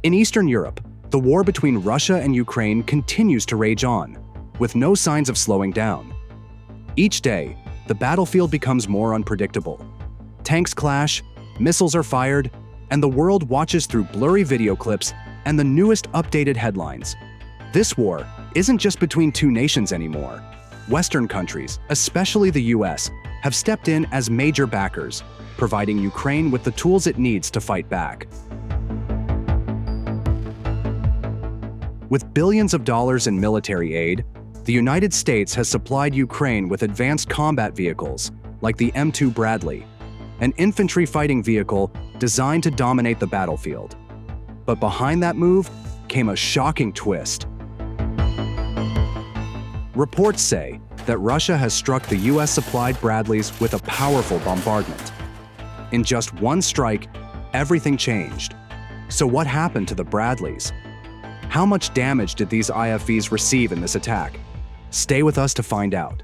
In Eastern Europe, the war between Russia and Ukraine continues to rage on, with no signs of slowing down. Each day, the battlefield becomes more unpredictable. Tanks clash, missiles are fired, and the world watches through blurry video clips and the newest updated headlines. This war isn't just between two nations anymore. Western countries, especially the US, have stepped in as major backers, providing Ukraine with the tools it needs to fight back. With billions of dollars in military aid, the United States has supplied Ukraine with advanced combat vehicles like the M2 Bradley, an infantry fighting vehicle designed to dominate the battlefield. But behind that move came a shocking twist. Reports say that Russia has struck the US-supplied Bradleys with a powerful bombardment. In just one strike, everything changed. So what happened to the Bradleys? How much damage did these IFVs receive in this attack? Stay with us to find out.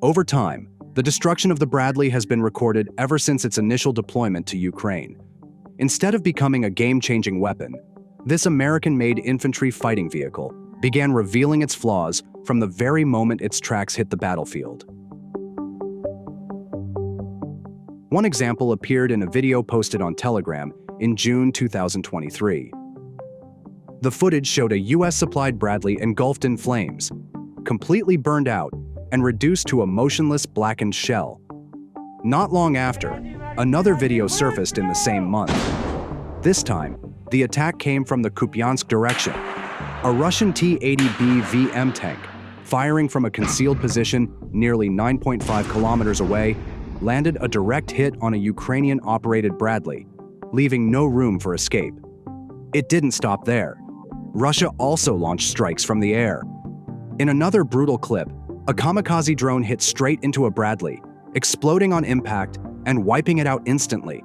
Over time, the destruction of the Bradley has been recorded ever since its initial deployment to Ukraine. Instead of becoming a game-changing weapon, this American-made infantry fighting vehicle began revealing its flaws from the very moment its tracks hit the battlefield. One example appeared in a video posted on Telegram in June 2023. The footage showed a US-supplied Bradley engulfed in flames, completely burned out and reduced to a motionless blackened shell. Not long after, another video surfaced in the same month. This time, the attack came from the Kupiansk direction. A Russian T-80B VM tank, firing from a concealed position nearly 9.5 kilometers away, landed a direct hit on a Ukrainian-operated Bradley, leaving no room for escape. It didn't stop there. Russia also launched strikes from the air. In another brutal clip, a kamikaze drone hit straight into a Bradley, exploding on impact and wiping it out instantly.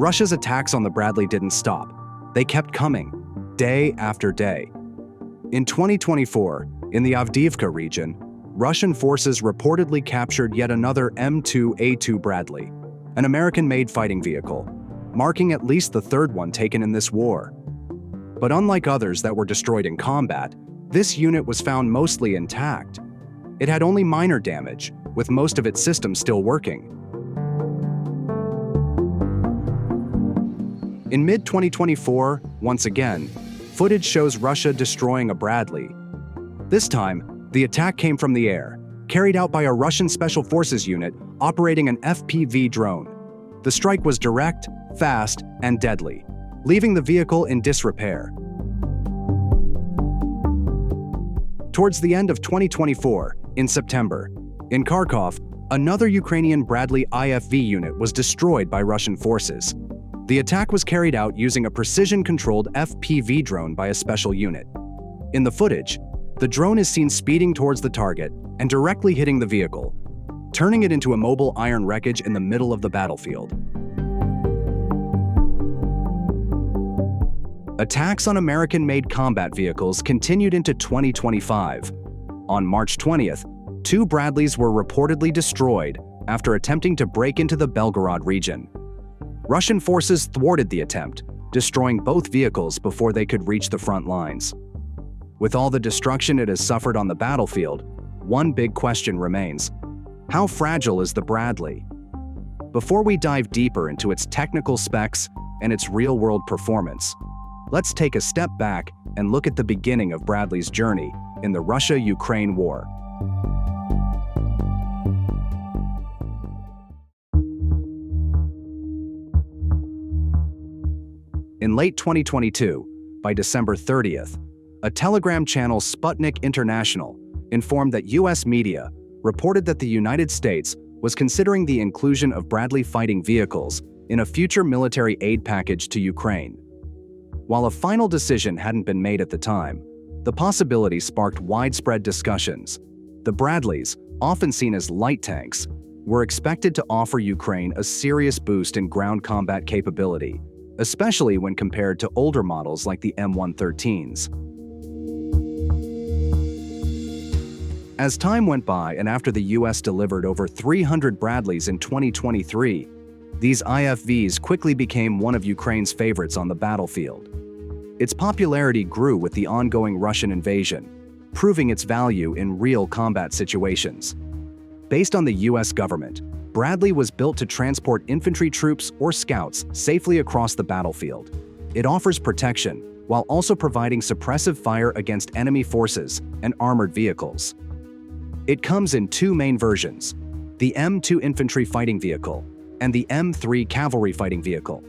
Russia's attacks on the Bradley didn't stop. They kept coming, day after day. In 2024, in the Avdiivka region, Russian forces reportedly captured yet another M2A2 Bradley, an American-made fighting vehicle, marking at least the third one taken in this war. But unlike others that were destroyed in combat, this unit was found mostly intact. It had only minor damage, with most of its systems still working. In mid-2024, once again, footage shows Russia destroying a Bradley. This time, the attack came from the air, carried out by a Russian Special Forces unit operating an FPV drone. The strike was direct, fast, and deadly, leaving the vehicle in disrepair. Towards the end of 2024, in September, in Kharkov, another Ukrainian Bradley IFV unit was destroyed by Russian forces. The attack was carried out using a precision-controlled FPV drone by a special unit. In the footage, the drone is seen speeding towards the target and directly hitting the vehicle, turning it into a mobile iron wreckage in the middle of the battlefield. Attacks on American-made combat vehicles continued into 2025. On March 20th, 2 Bradleys were reportedly destroyed after attempting to break into the Belgorod region. Russian forces thwarted the attempt, destroying both vehicles before they could reach the front lines. With all the destruction it has suffered on the battlefield, one big question remains: how fragile is the Bradley? Before we dive deeper into its technical specs and its real-world performance, let's take a step back and look at the beginning of Bradley's journey in the Russia-Ukraine war. In late 2022, by December 30th, a Telegram channel, Sputnik International, informed that US media reported that the United States was considering the inclusion of Bradley fighting vehicles in a future military aid package to Ukraine. While a final decision hadn't been made at the time, the possibility sparked widespread discussions. The Bradleys, often seen as light tanks, were expected to offer Ukraine a serious boost in ground combat capability, especially when compared to older models like the M113s. As time went by and after the US delivered over 300 Bradleys in 2023, these IFVs quickly became one of Ukraine's favorites on the battlefield. Its popularity grew with the ongoing Russian invasion, proving its value in real combat situations. Based on the US government, Bradley was built to transport infantry troops or scouts safely across the battlefield. It offers protection while also providing suppressive fire against enemy forces and armored vehicles. It comes in two main versions, the M2 Infantry Fighting Vehicle and the M3 Cavalry Fighting Vehicle.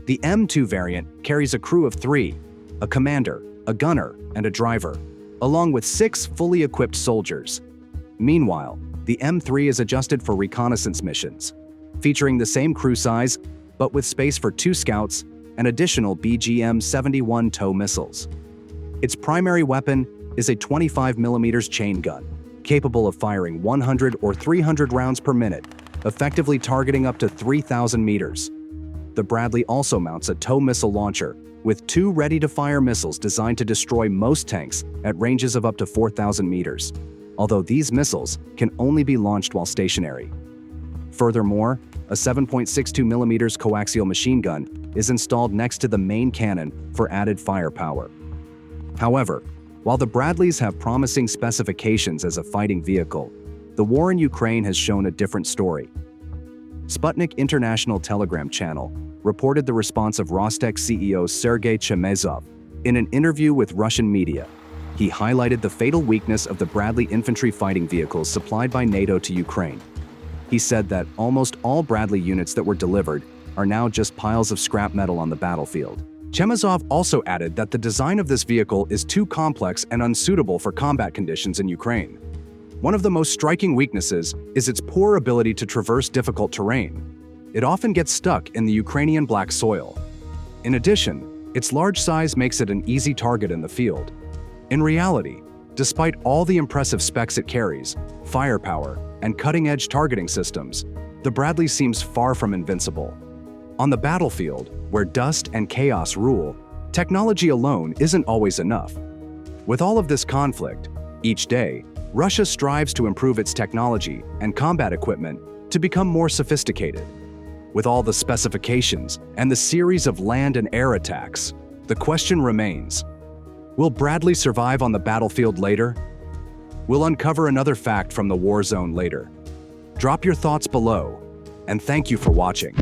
The M2 variant carries a crew of 3, a commander, a gunner, and a driver, along with 6 fully equipped soldiers. Meanwhile, the M3 is adjusted for reconnaissance missions, featuring the same crew size, but with space for 2 scouts and additional BGM-71 tow missiles. Its primary weapon is a 25mm chain gun, capable of firing 100 or 300 rounds per minute, effectively targeting up to 3,000 meters. The Bradley also mounts a tow missile launcher with 2 ready-to-fire missiles designed to destroy most tanks at ranges of up to 4,000 meters, although these missiles can only be launched while stationary. Furthermore, a 7.62mm coaxial machine gun is installed next to the main cannon for added firepower. However, while the Bradleys have promising specifications as a fighting vehicle, the war in Ukraine has shown a different story. Sputnik International Telegram Channel reported the response of Rostec CEO Sergei Chemezov in an interview with Russian media. He highlighted the fatal weakness of the Bradley infantry fighting vehicles supplied by NATO to Ukraine. He said that almost all Bradley units that were delivered are now just piles of scrap metal on the battlefield. Chemezov also added that the design of this vehicle is too complex and unsuitable for combat conditions in Ukraine. One of the most striking weaknesses is its poor ability to traverse difficult terrain. It often gets stuck in the Ukrainian black soil. In addition, its large size makes it an easy target in the field. In reality, despite all the impressive specs it carries, firepower, and cutting-edge targeting systems, the Bradley seems far from invincible. On the battlefield, where dust and chaos rule, technology alone isn't always enough. With all of this conflict, each day, Russia strives to improve its technology and combat equipment to become more sophisticated. With all the specifications and the series of land and air attacks, the question remains, will Bradley survive on the battlefield later? We'll uncover another fact from the war zone later. Drop your thoughts below, and thank you for watching.